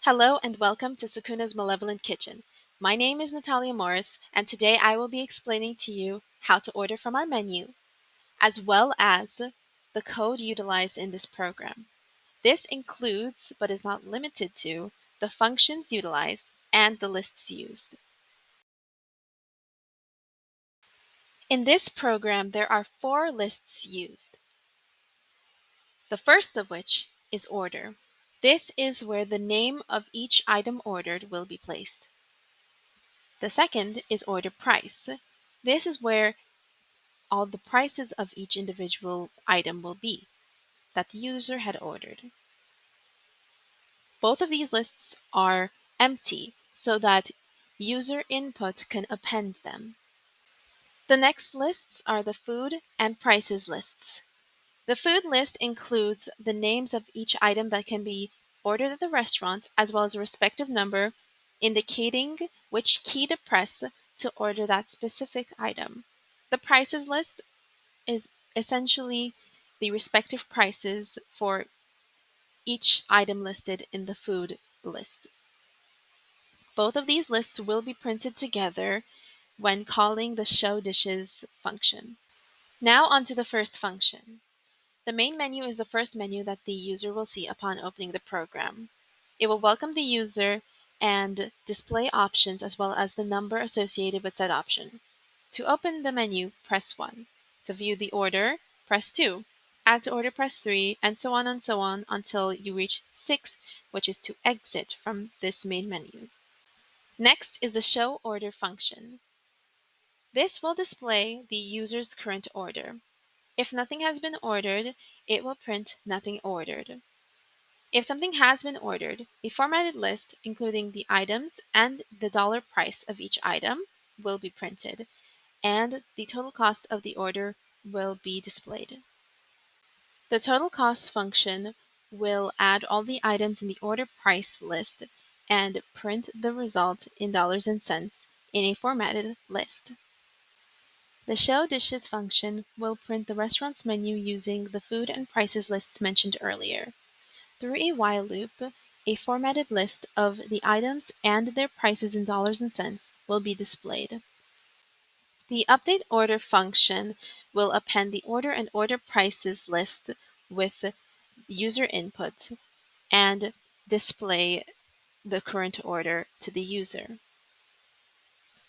Hello and welcome to Sukuna's Malevolent Kitchen. My name is Natalia Morris, and today I will be explaining to you how to order from our menu, as well as the code utilized in this program. This includes, but is not limited to, the functions utilized and the lists used. In this program, there are 4 lists used. The first of which is order. This is where the name of each item ordered will be placed. The second is order price. This is where all the prices of each individual item will be that the user had ordered. Both of these lists are empty so that user input can append them. The next lists are the food and prices lists. The food list includes the names of each item that can be ordered at the restaurant, as well as a respective number indicating which key to press to order that specific item. The prices list is essentially the respective prices for each item listed in the food list. Both of these lists will be printed together when calling the show dishes function. Now onto the first function. The main menu is the first menu that the user will see upon opening the program. It will welcome the user and display options as well as the number associated with said option. To open the menu, press 1. To view the order, press 2. Add to order, press 3, and so on until you reach 6, which is to exit from this main menu. Next is the show order function. This will display the user's current order. If nothing has been ordered, it will print nothing ordered. If something has been ordered, a formatted list including the items and the dollar price of each item will be printed, and the total cost of the order will be displayed. The total cost function will add all the items in the order price list and print the result in dollars and cents in a formatted list. The show dishes function will print the restaurant's menu using the food and prices lists mentioned earlier. Through a while loop, a formatted list of the items and their prices in dollars and cents will be displayed. The update order function will append the order and order prices list with user input and display the current order to the user.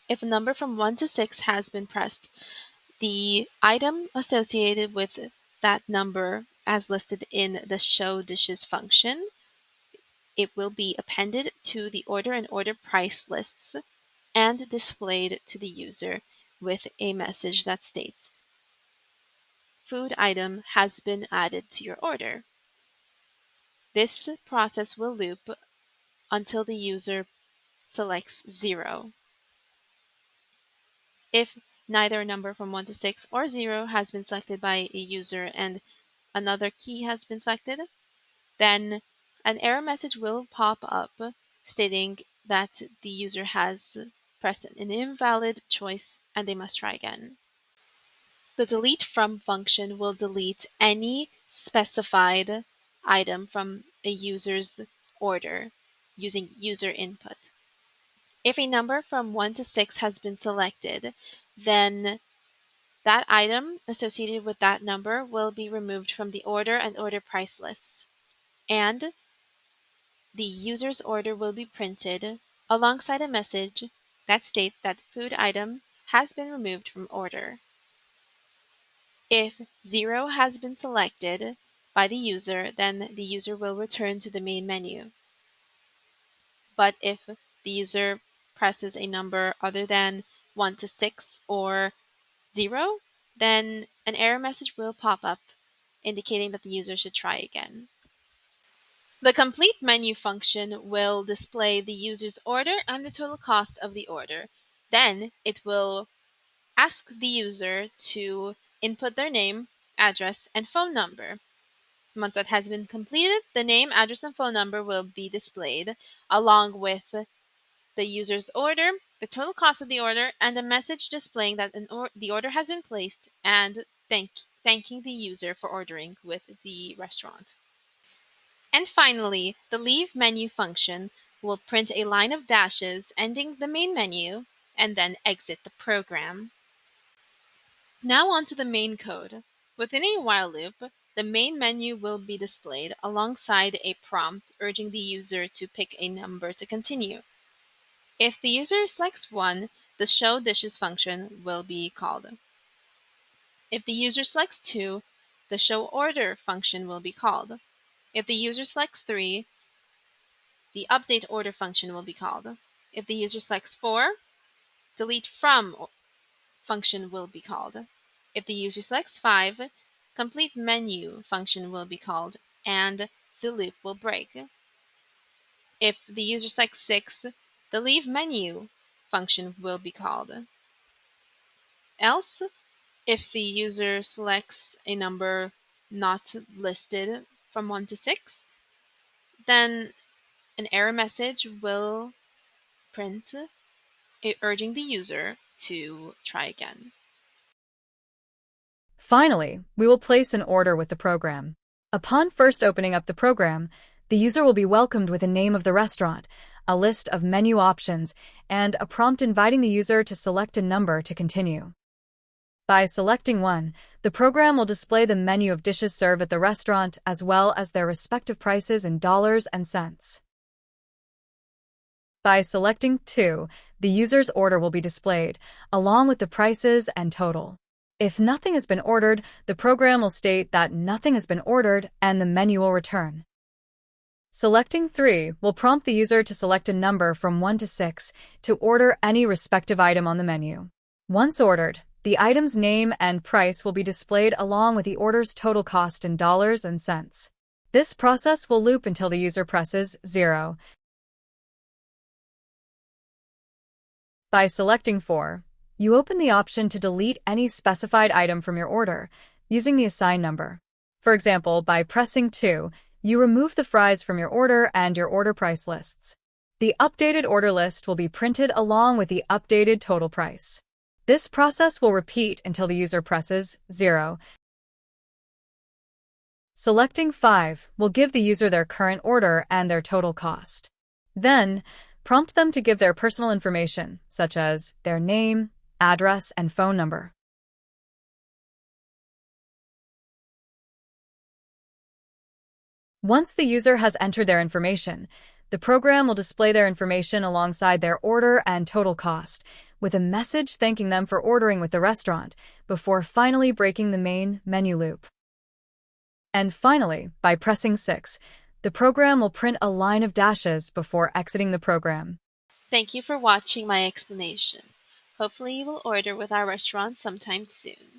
If a number from 1 to 6 has been pressed, the item associated with that number as listed in the show dishes function, it will be appended to the order and order price lists and displayed to the user with a message that states, "Food item has been added to your order." This process will loop until the user selects 0. If neither a number from 1 to 6 or 0 has been selected by a user and another key has been selected, then an error message will pop up stating that the user has pressed an invalid choice and they must try again. The delete from function will delete any specified item from a user's order using user input. If a number from 1 to 6 has been selected, then that item associated with that number will be removed from the order and order price lists, and the user's order will be printed alongside a message that states that food item has been removed from order. If 0 has been selected by the user, then the user will return to the main menu. But if the user presses a number other than 1 to 6 or 0, then an error message will pop up indicating that the user should try again. The complete menu function will display the user's order and the total cost of the order. Then it will ask the user to input their name, address, and phone number. Once that has been completed, the name, address, and phone number will be displayed along with the user's order, the total cost of the order, and a message displaying that the order has been placed and thanking the user for ordering with the restaurant. And finally, the leave menu function will print a line of dashes ending the main menu and then exit the program. Now on to the main code. Within a while loop, the main menu will be displayed alongside a prompt urging the user to pick a number to continue. If the user selects 1, the show dishes function will be called. If the user selects 2, the show order function will be called. If the user selects 3, the update order function will be called. If the user selects 4, delete from function will be called. If the user selects 5, complete menu function will be called, and the loop will break. If the user selects 6, the leave menu function will be called. Else, if the user selects a number not listed from 1 to 6, then an error message will print urging the user to try again. Finally, we will place an order with the program. Upon first opening up the program, the user will be welcomed with a name of the restaurant, a list of menu options, and a prompt inviting the user to select a number to continue. By selecting 1, the program will display the menu of dishes served at the restaurant as well as their respective prices in dollars and cents. By selecting 2, the user's order will be displayed, along with the prices and total. If nothing has been ordered, the program will state that nothing has been ordered and the menu will return. Selecting 3 will prompt the user to select a number from 1 to 6 to order any respective item on the menu. Once ordered, the item's name and price will be displayed along with the order's total cost in dollars and cents. This process will loop until the user presses 0. By selecting 4, you open the option to delete any specified item from your order using the assign number. For example, by pressing 2, you remove the fries from your order and your order price lists. The updated order list will be printed along with the updated total price. This process will repeat until the user presses 0. Selecting 5 will give the user their current order and their total cost. Then, prompt them to give their personal information, such as their name, address, and phone number. Once the user has entered their information, the program will display their information alongside their order and total cost, with a message thanking them for ordering with the restaurant before finally breaking the main menu loop. And finally, by pressing 6, the program will print a line of dashes before exiting the program. Thank you for watching my explanation. Hopefully you will order with our restaurant sometime soon.